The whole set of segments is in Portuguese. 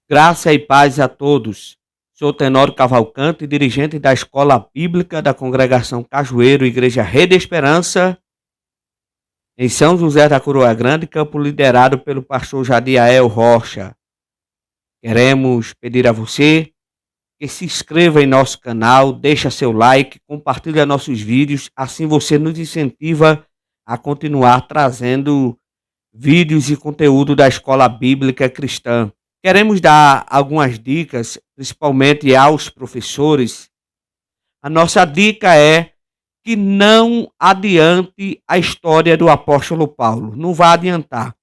Graça e paz a todos. Sou Tenório Cavalcante, dirigente da Escola Bíblica da Congregação Cajueiro, Igreja Rede Esperança, em São José da Coroa Grande, campo liderado pelo pastor Jadiael Rocha. Queremos pedir a você que se inscreva em nosso canal, deixa seu like, compartilha nossos vídeos, assim você nos incentiva a continuar trazendo vídeos e conteúdo da Escola Bíblica Cristã. Queremos dar algumas dicas, principalmente aos professores. A nossa dica é que não adiante a história do apóstolo Paulo. Não vai adiantar.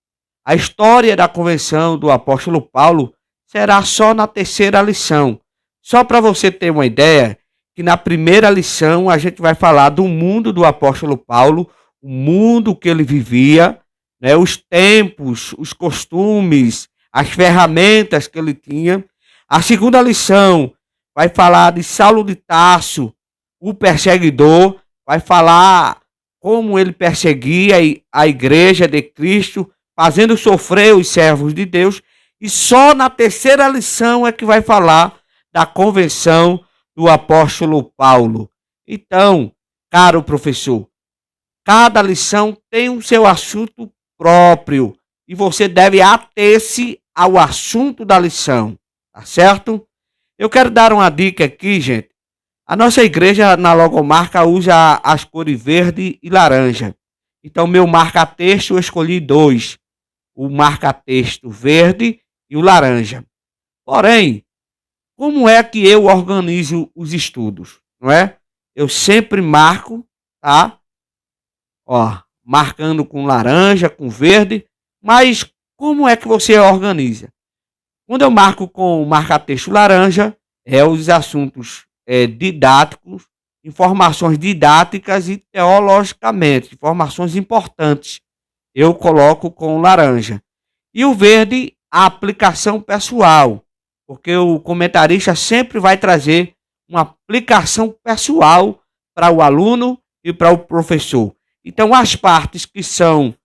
A história da convenção do apóstolo Paulo será só na terceira lição. Só para você ter uma ideia, que na primeira lição a gente vai falar do mundo do apóstolo Paulo, o mundo que ele vivia, né, os tempos, os costumes, as ferramentas que ele tinha. A segunda lição vai falar de Saulo de Tarso, o perseguidor, vai falar como ele perseguia a igreja de Cristo, fazendo sofrer os servos de Deus. E só na terceira lição é que vai falar da convenção do apóstolo Paulo. Então, caro professor, cada lição tem o seu assunto próprio e você deve ater-se ao assunto da lição, tá certo? Eu quero dar uma dica aqui, gente. A nossa igreja na logomarca usa as cores verde e laranja. Então, meu marca-texto eu escolhi 2. O marca-texto verde e o laranja. Porém, como é que eu organizo os estudos? Não é? Eu sempre marco, tá? Ó, marcando com laranja, com verde, mas como é que você organiza? Quando eu marco com o marca-texto laranja, os assuntos didáticos, informações didáticas e teologicamente, informações importantes, eu coloco com laranja. E o verde, a aplicação pessoal, porque o comentarista sempre vai trazer uma aplicação pessoal para o aluno e para o professor. Então, as partes que são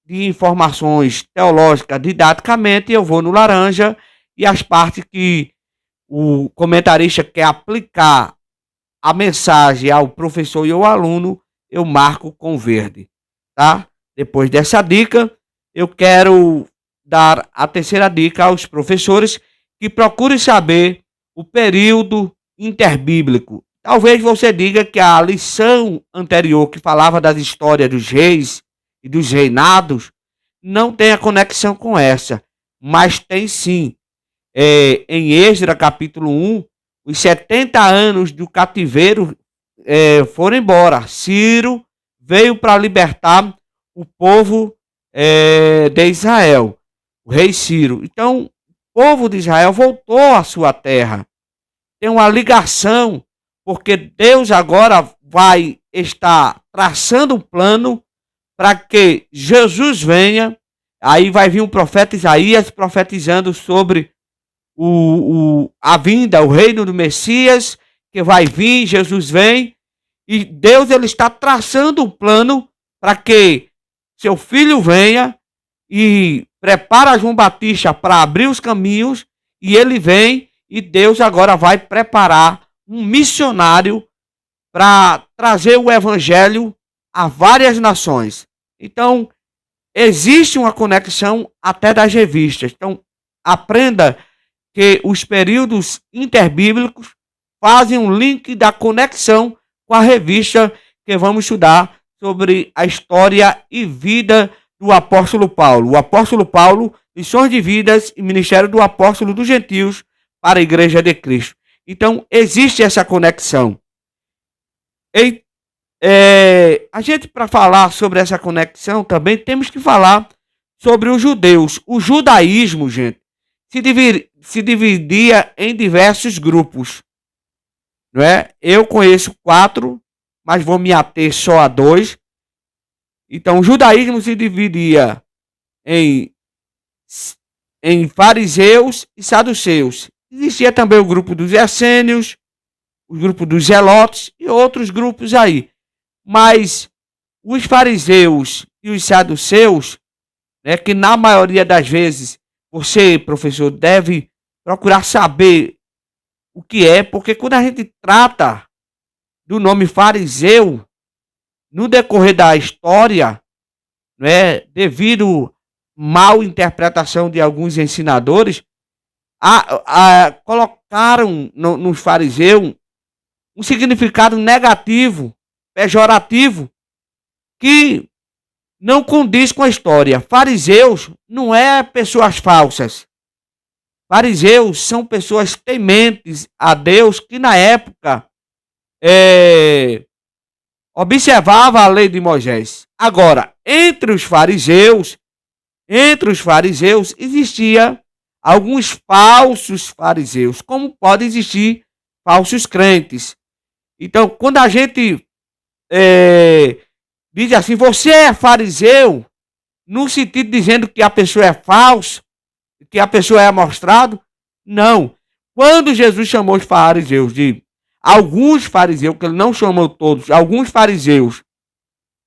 de informações teológicas didaticamente, eu vou no laranja, e as partes que o comentarista quer aplicar a mensagem ao professor e ao aluno, eu marco com verde, tá? Depois dessa dica, eu quero dar a terceira dica aos professores que procurem saber o período interbíblico. Talvez você diga que a lição anterior, que falava das histórias dos reis e dos reinados, não tem a conexão com essa, mas tem sim. Em Esdras capítulo 1, os 70 anos do cativeiro foram embora. Ciro veio para libertar o povo de Israel, o rei Ciro. Então, o povo de Israel voltou à sua terra. Tem uma ligação, porque Deus agora vai estar traçando um plano para que Jesus venha. Aí vai vir um profeta Isaías profetizando sobre a vinda, o reino do Messias, que vai vir, Jesus vem. E Deus ele está traçando um plano para que seu filho venha e prepara João Batista para abrir os caminhos, e ele vem, e Deus agora vai preparar um missionário para trazer o evangelho a várias nações. Então, existe uma conexão até das revistas. Então, aprenda que os períodos interbíblicos fazem um link da conexão com a revista que vamos estudar sobre a história e vida do apóstolo Paulo. O apóstolo Paulo, lições de vidas e ministério do apóstolo dos gentios para a igreja de Cristo. Então, existe essa conexão. A gente, para falar sobre essa conexão, também temos que falar sobre os judeus. O judaísmo, gente, se dividia em diversos grupos. Não é? Eu conheço 4, mas vou me ater só a 2. Então, o judaísmo se dividia em fariseus e saduceus. Existia também o grupo dos essênios, o grupo dos zelotes e outros grupos aí. Mas os fariseus e os saduceus, né, que na maioria das vezes você, professor, deve procurar saber o que é, porque quando a gente trata do nome fariseu, no decorrer da história, né, devido mal interpretação de alguns ensinadores, colocaram nos fariseus um significado negativo, pejorativo, que não condiz com a história. Fariseus não é pessoas falsas. Fariseus são pessoas tementes a Deus que na época observava a lei de Moisés. Agora, entre os fariseus existia alguns falsos fariseus, como pode existir falsos crentes. Então, quando a gente diz assim, você é fariseu, no sentido dizendo que a pessoa é falsa, que a pessoa é amostrado, não. Quando Jesus chamou os fariseus de alguns fariseus, que ele não chamou todos, alguns fariseus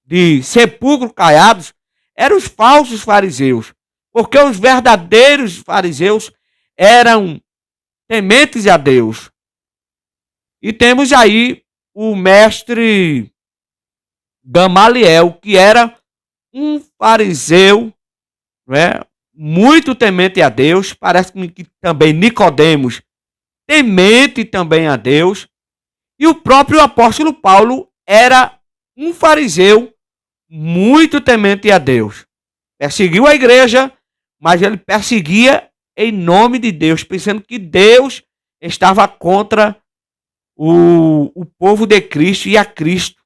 de sepulcro caiados, eram os falsos fariseus, porque os verdadeiros fariseus eram tementes a Deus. E temos aí o mestre Gamaliel, que era um fariseu, né, muito temente a Deus. Parece que também Nicodemos, temente também a Deus. E o próprio apóstolo Paulo era um fariseu muito temente a Deus. Perseguiu a igreja, mas ele perseguia em nome de Deus, pensando que Deus estava contra o povo de Cristo e a Cristo,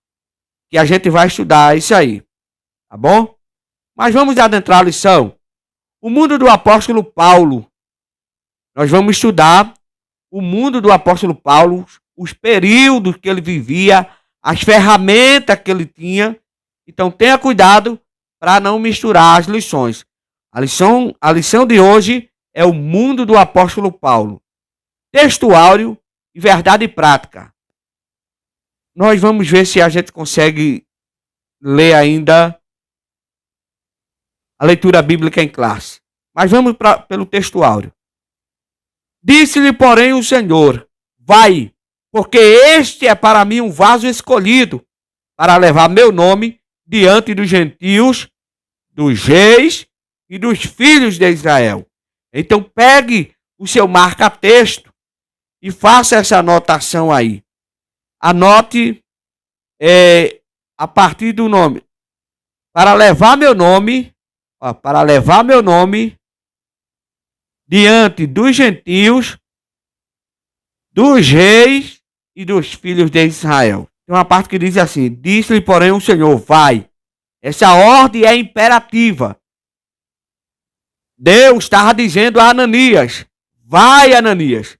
que a gente vai estudar isso aí, tá bom? Mas vamos adentrar a lição. O mundo do apóstolo Paulo. Nós vamos estudar o mundo do apóstolo Paulo, os períodos que ele vivia, as ferramentas que ele tinha. Então tenha cuidado para não misturar as lições. A lição de hoje é o mundo do apóstolo Paulo. Texto áureo e verdade prática. Nós vamos ver se a gente consegue ler ainda a leitura bíblica em classe. Mas vamos pelo texto áureo. Disse-lhe, porém, o Senhor: vai, porque este é para mim um vaso escolhido, para levar meu nome diante dos gentios, dos reis e dos filhos de Israel. Então pegue o seu marca-texto e faça essa anotação aí. Anote a partir do nome. Para levar meu nome diante dos gentios, dos reis e dos filhos de Israel. Tem uma parte que diz assim: disse-lhe, porém, o Senhor: vai. Essa ordem é imperativa. Deus estava dizendo a Ananias: vai, Ananias,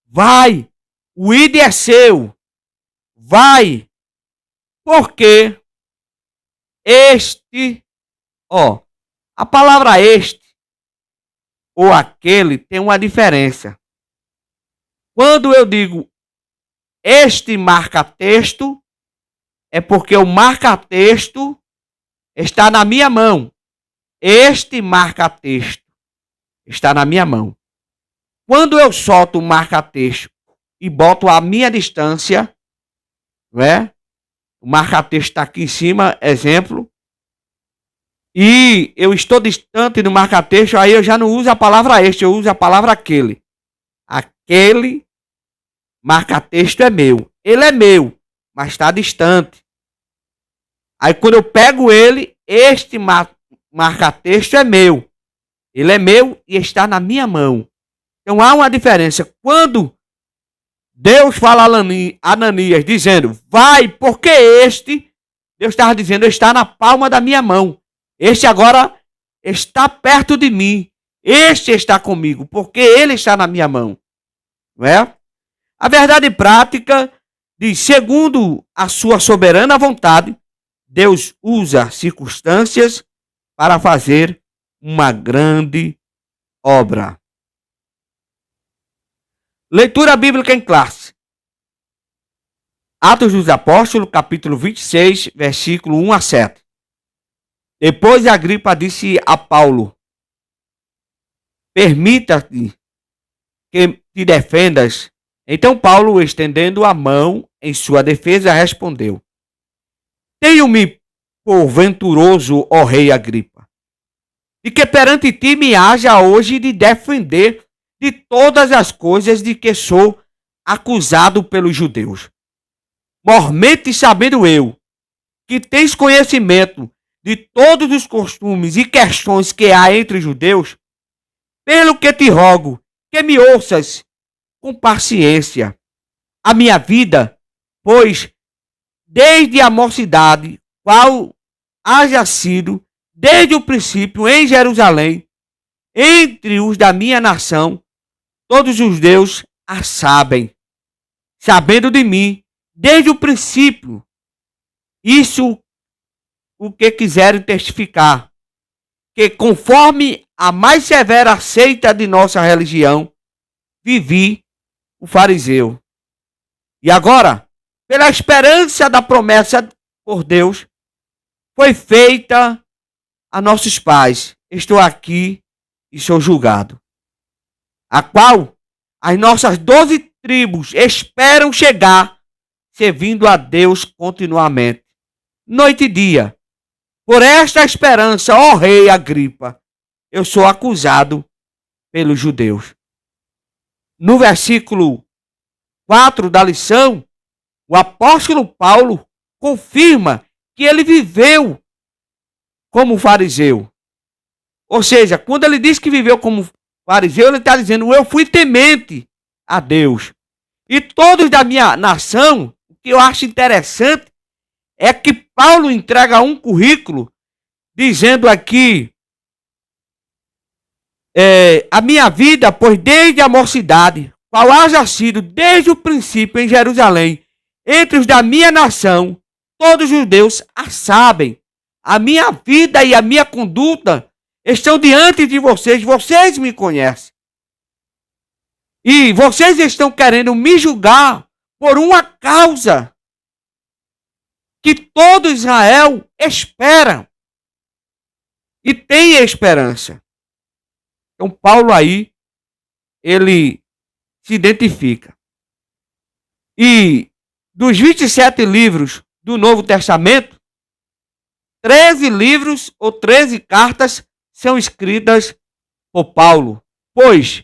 vai, o ídolo é seu, vai, porque a palavra este ou aquele tem uma diferença. Quando eu digo este marca-texto, é porque o marca-texto está na minha mão. Este marca-texto está na minha mão. Quando eu solto o marca-texto e boto a minha distância, não é? O marca-texto está aqui em cima, exemplo, e eu estou distante do marca-texto, aí eu já não uso a palavra este, eu uso a palavra aquele. Aquele marca-texto é meu. Ele é meu, mas está distante. Aí quando eu pego ele, este marca-texto é meu. Ele é meu e está na minha mão. Então há uma diferença. Quando Deus fala a Ananias dizendo: vai, porque este, Deus estava dizendo: está na palma da minha mão. Este agora está perto de mim. Este está comigo, porque ele está na minha mão. Não é? A verdade prática diz: segundo a sua soberana vontade, Deus usa circunstâncias para fazer uma grande obra. Leitura bíblica em classe. Atos dos Apóstolos, capítulo 26, versículo 1 a 7. Depois Agripa disse a Paulo: permita-te que te defendas. Então Paulo, estendendo a mão em sua defesa, respondeu: Tenho-me por venturoso, ó rei Agripa, e que perante ti me haja hoje de defender de todas as coisas de que sou acusado pelos judeus. Mormente sabendo eu que tens conhecimento de todos os costumes e questões que há entre os judeus, pelo que te rogo que me ouças com paciência a minha vida, pois desde a mocidade, qual haja sido desde o princípio em Jerusalém, entre os da minha nação, todos os judeus a sabem, sabendo de mim desde o princípio, isso o que quiserem testificar, que conforme a mais severa seita de nossa religião, vivi o fariseu. E agora, pela esperança da promessa por Deus, foi feita a nossos pais. Estou aqui e sou julgado. A qual as nossas 12 tribos esperam chegar, servindo a Deus continuamente, noite e dia. Por esta esperança, ó rei Agripa, eu sou acusado pelos judeus. No versículo 4 da lição, o apóstolo Paulo confirma que ele viveu como fariseu. Ou seja, quando ele diz que viveu como fariseu, ele está dizendo: eu fui temente a Deus. E todos da minha nação, o que eu acho interessante é que Paulo entrega um currículo dizendo aqui: a minha vida, pois desde a mocidade, qual haja sido desde o princípio em Jerusalém, entre os da minha nação, todos os judeus a sabem. A minha vida e a minha conduta estão diante de vocês, vocês me conhecem. E vocês estão querendo me julgar por uma causa que todo Israel espera e tem esperança. Então Paulo aí, ele se identifica. E dos 27 livros do Novo Testamento, 13 livros ou 13 cartas são escritas por Paulo. Pois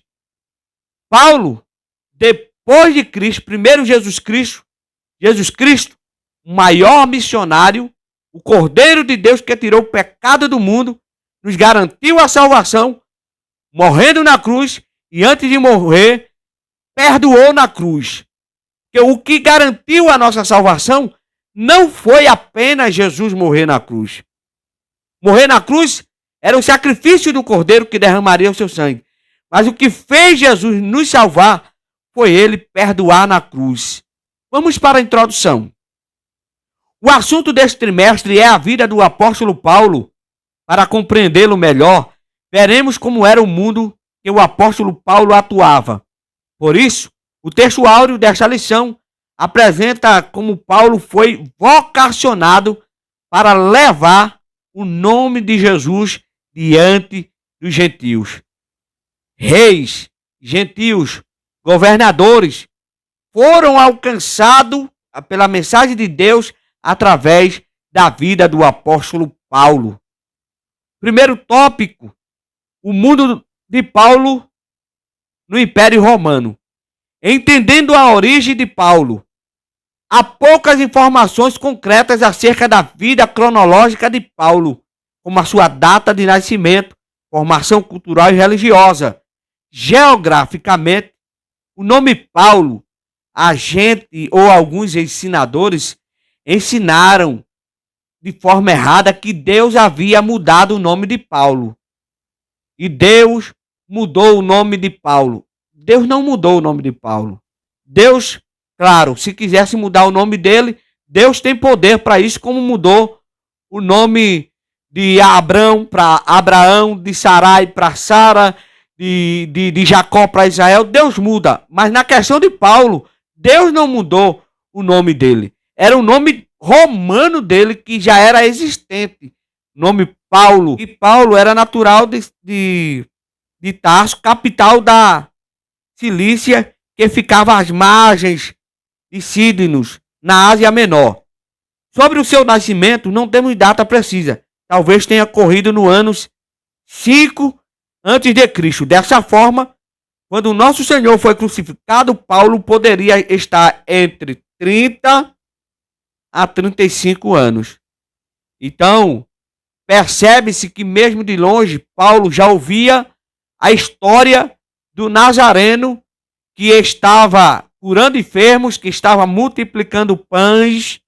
Paulo, depois de Cristo, primeiro Jesus Cristo, o maior missionário, o Cordeiro de Deus que tirou o pecado do mundo, nos garantiu a salvação, morrendo na cruz, e antes de morrer, perdoou na cruz. Porque o que garantiu a nossa salvação não foi apenas Jesus morrer na cruz. Morrer na cruz era o sacrifício do Cordeiro que derramaria o seu sangue. Mas o que fez Jesus nos salvar foi ele perdoar na cruz. Vamos para a introdução. O assunto deste trimestre é a vida do apóstolo Paulo. Para compreendê-lo melhor, veremos como era o mundo que o apóstolo Paulo atuava. Por isso, o texto áureo desta lição apresenta como Paulo foi vocacionado para levar o nome de Jesus diante dos gentios. Reis, gentios, governadores foram alcançados pela mensagem de Deus através da vida do apóstolo Paulo. Primeiro tópico: o mundo de Paulo no Império Romano. Entendendo a origem de Paulo, há poucas informações concretas acerca da vida cronológica de Paulo, como a sua data de nascimento, formação cultural e religiosa. Geograficamente, o nome Paulo, a gente ou alguns ensinadores ensinaram de forma errada que Deus havia mudado o nome de Paulo. E Deus mudou o nome de Paulo. Deus não mudou o nome de Paulo. Deus, claro, se quisesse mudar o nome dele, Deus tem poder para isso, como mudou o nome de Abrão para Abraão, de Sarai para Sara, de Jacó para Israel. Deus muda. Mas na questão de Paulo, Deus não mudou o nome dele. Era o nome romano dele que já era existente. O nome Paulo. E Paulo era natural de de Tarso, capital da Cilícia, que ficava às margens de Cídicos, na Ásia Menor. Sobre o seu nascimento, não temos data precisa. Talvez tenha ocorrido no ano 5 a.C. Dessa forma, quando o nosso Senhor foi crucificado, Paulo poderia estar entre 30 a 35 anos. Então, percebe-se que mesmo de longe, Paulo já ouvia a história do Nazareno que estava curando enfermos, que estava multiplicando pães,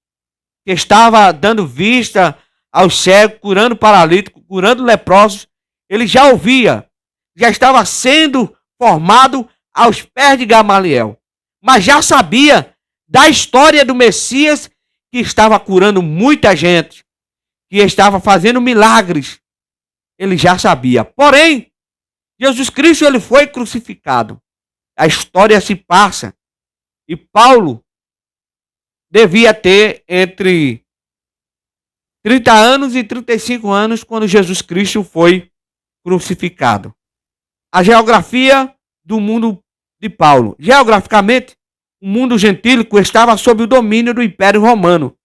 que estava dando vista aos cegos, curando paralíticos, curando leprosos. Ele já ouvia, já estava sendo formado aos pés de Gamaliel, mas já sabia da história do Messias que estava curando muita gente, que estava fazendo milagres. Ele já sabia. Porém, Jesus Cristo ele foi crucificado. A história se passa e Paulo devia ter entre 30 anos e 35 anos quando Jesus Cristo foi crucificado. A geografia do mundo de Paulo. Geograficamente, o mundo gentílico estava sob o domínio do Império Romano.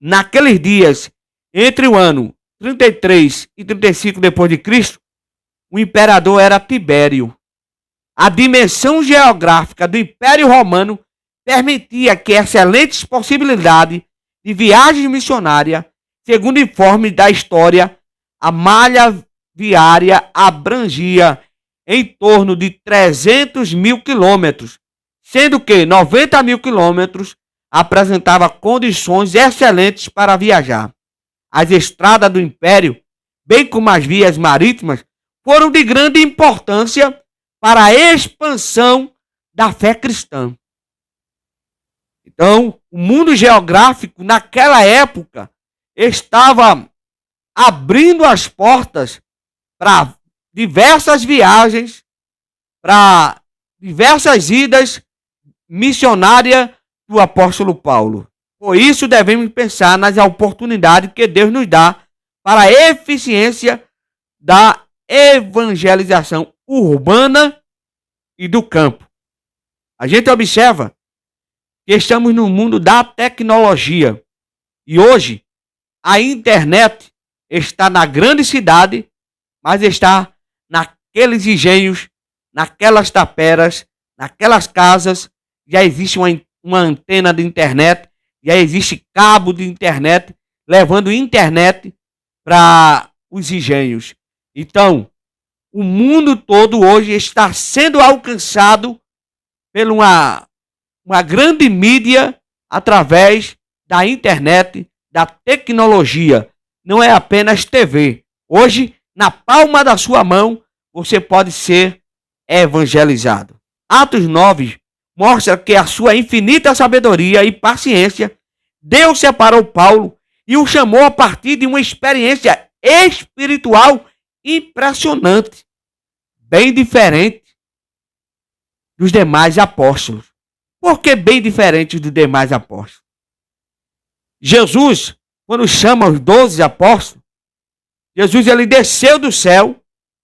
Naqueles dias, entre o ano 33 e 35 depois de Cristo, o imperador era Tibério. A dimensão geográfica do Império Romano permitia que excelentes possibilidades de viagem missionária. Segundo informes da história, a malha viária abrangia em torno de 300 mil quilômetros, sendo que 90 mil quilômetros apresentava condições excelentes para viajar. As estradas do Império, bem como as vias marítimas, foram de grande importância para a expansão da fé cristã. Então, o mundo geográfico naquela época estava abrindo as portas para diversas viagens, para diversas idas missionárias do apóstolo Paulo. Por isso devemos pensar nas oportunidades que Deus nos dá para a eficiência da evangelização urbana e do campo. A gente observa que estamos no mundo da tecnologia e hoje a internet está na grande cidade, mas está naqueles engenhos, naquelas taperas, naquelas casas. Já existe uma antena de internet, já existe cabo de internet, levando internet para os engenhos. Então, o mundo todo hoje está sendo alcançado por uma grande mídia através da internet, da tecnologia. Não é apenas TV. Hoje, na palma da sua mão, você pode ser evangelizado. Atos 9 mostra que a sua infinita sabedoria e paciência, Deus separou Paulo e o chamou a partir de uma experiência espiritual impressionante, bem diferente dos demais apóstolos. Por que bem diferente dos demais apóstolos? Jesus, quando chama os 12 apóstolos, Jesus ele desceu do céu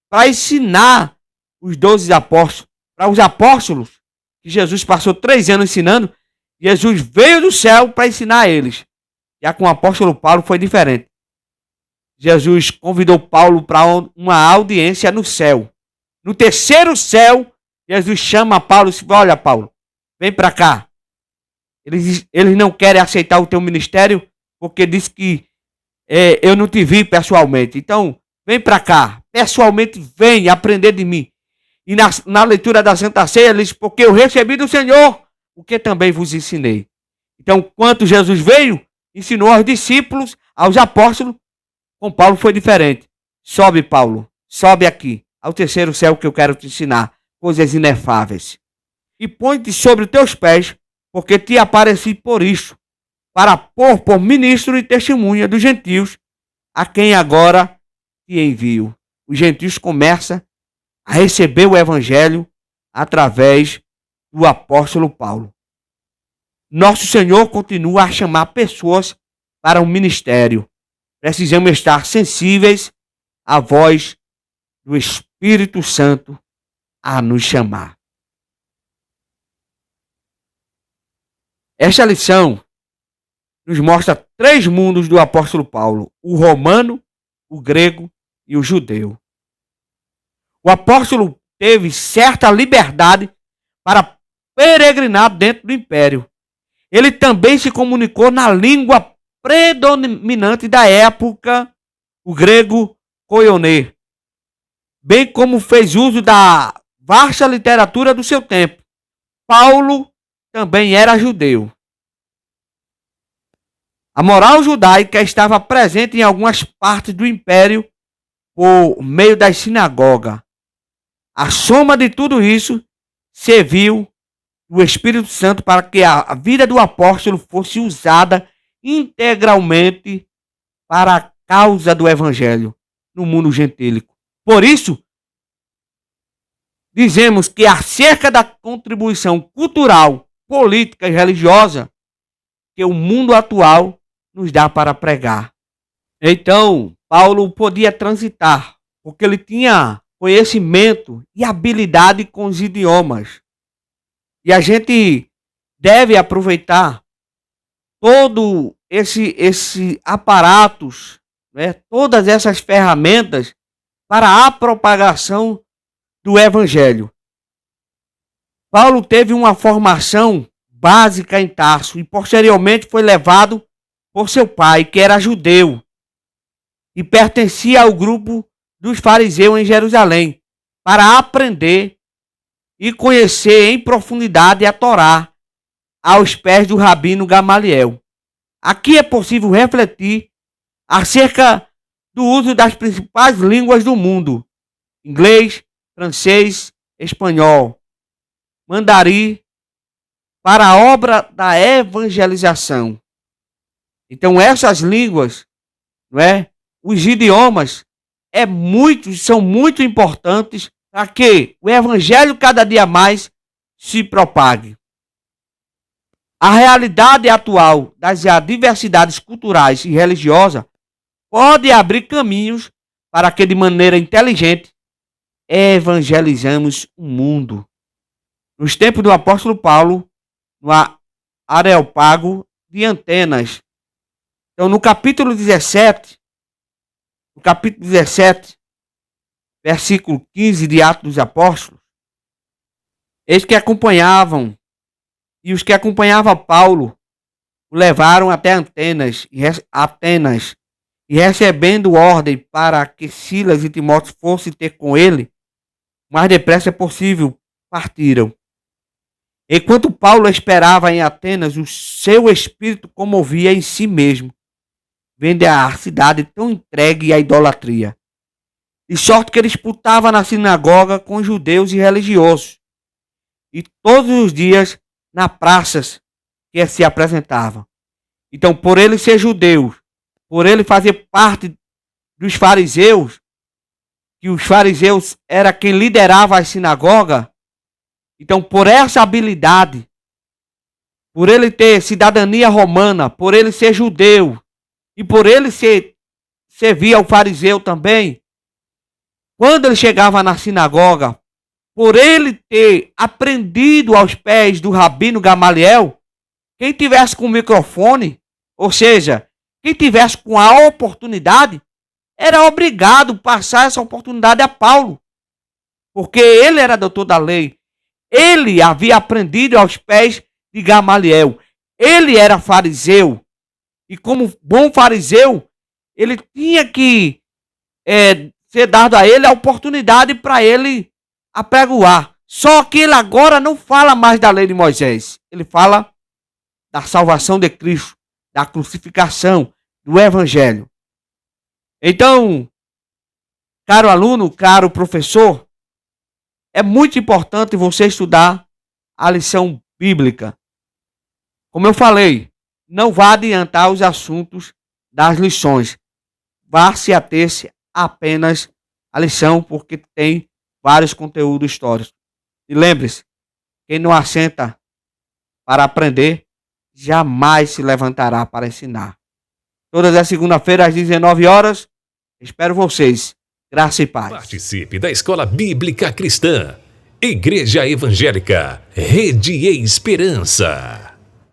para ensinar os 12 apóstolos. Para os apóstolos, que Jesus passou 3 anos ensinando, Jesus veio do céu para ensinar eles. Já com o apóstolo Paulo foi diferente. Jesus convidou Paulo para uma audiência no céu. No terceiro céu, Jesus chama Paulo e diz: olha, Paulo, vem para cá. Eles não querem aceitar o teu ministério porque diz que eu não te vi pessoalmente. Então, vem para cá. Pessoalmente, vem aprender de mim. E na leitura da Santa Ceia, ele diz: porque eu recebi do Senhor o que também vos ensinei. Então, quando Jesus veio, ensinou aos discípulos, aos apóstolos, com Paulo foi diferente. Sobe, Paulo, sobe aqui, ao terceiro céu que eu quero te ensinar, coisas inefáveis. E põe-te sobre os teus pés, porque te apareci por isso, para pôr por ministro e testemunha dos gentios, a quem agora te envio. Os gentios começam a receber o evangelho através do apóstolo Paulo. Nosso Senhor continua a chamar pessoas para o ministério. Precisamos estar sensíveis à voz do Espírito Santo a nos chamar. Esta lição nos mostra 3 mundos do apóstolo Paulo: o romano, o grego e o judeu. O apóstolo teve certa liberdade para peregrinar dentro do império. Ele também se comunicou na língua predominante da época, o grego koiné, bem como fez uso da vasta literatura do seu tempo. Paulo também era judeu. A moral judaica estava presente em algumas partes do império por meio das sinagogas. A soma de tudo isso serviu o Espírito Santo para que a vida do apóstolo fosse usada integralmente para a causa do evangelho no mundo gentílico. Por isso, dizemos que acerca da contribuição cultural, política e religiosa que o mundo atual nos dá para pregar. Então, Paulo podia transitar, porque ele tinha conhecimento e habilidade com os idiomas. E a gente deve aproveitar todo esse aparatos, né, todas essas ferramentas para a propagação do evangelho. Paulo teve uma formação básica em Tarso e posteriormente foi levado por seu pai, que era judeu e pertencia ao grupo dos fariseus em Jerusalém, para aprender e conhecer em profundidade a Torá aos pés do rabino Gamaliel. Aqui é possível refletir acerca do uso das principais línguas do mundo: inglês, francês, espanhol, mandarim, para a obra da evangelização. Então essas línguas, não é? Os idiomas são muito importantes para que o evangelho cada dia mais se propague. A realidade atual das diversidades culturais e religiosas pode abrir caminhos para que de maneira inteligente evangelizamos o mundo. Nos tempos do apóstolo Paulo, no Areópago de Atenas. Então, no capítulo 17, versículo 15 de Atos dos Apóstolos, eles que acompanhavam, e os que acompanhavam Paulo, o levaram até Atenas, e recebendo ordem para que Silas e Timóteo fossem ter com ele, o mais depressa possível, partiram. Enquanto Paulo esperava em Atenas, o seu espírito comovia em si mesmo, vendo a cidade tão entregue à idolatria. De sorte que ele disputava na sinagoga com judeus e religiosos, e todos os dias nas praças que se apresentavam. Então, por ele ser judeu, por ele fazer parte dos fariseus, que os fariseus era quem liderava a sinagoga, então por essa habilidade, por ele ter cidadania romana, por ele ser judeu, e por ele servir ao fariseu também, quando ele chegava na sinagoga, por ele ter aprendido aos pés do rabino Gamaliel, quem tivesse com o microfone, ou seja, quem tivesse com a oportunidade, era obrigado a passar essa oportunidade a Paulo, porque ele era doutor da lei, ele havia aprendido aos pés de Gamaliel, ele era fariseu, e como bom fariseu, ele tinha que ser dado a ele a oportunidade para ele apregoar. Só que ele agora não fala mais da lei de Moisés. Ele fala da salvação de Cristo, da crucificação, do evangelho. Então, caro aluno, caro professor, é muito importante você estudar a lição bíblica. Como eu falei, não vá adiantar os assuntos das lições. Vá se ater-se apenas à lição, porque tem vários conteúdos históricos. E lembre-se, quem não assenta para aprender, jamais se levantará para ensinar. Todas as segunda-feiras às 19 horas, espero vocês. Graça e paz. Participe da Escola Bíblica Cristã. Igreja Evangélica Rede Esperança.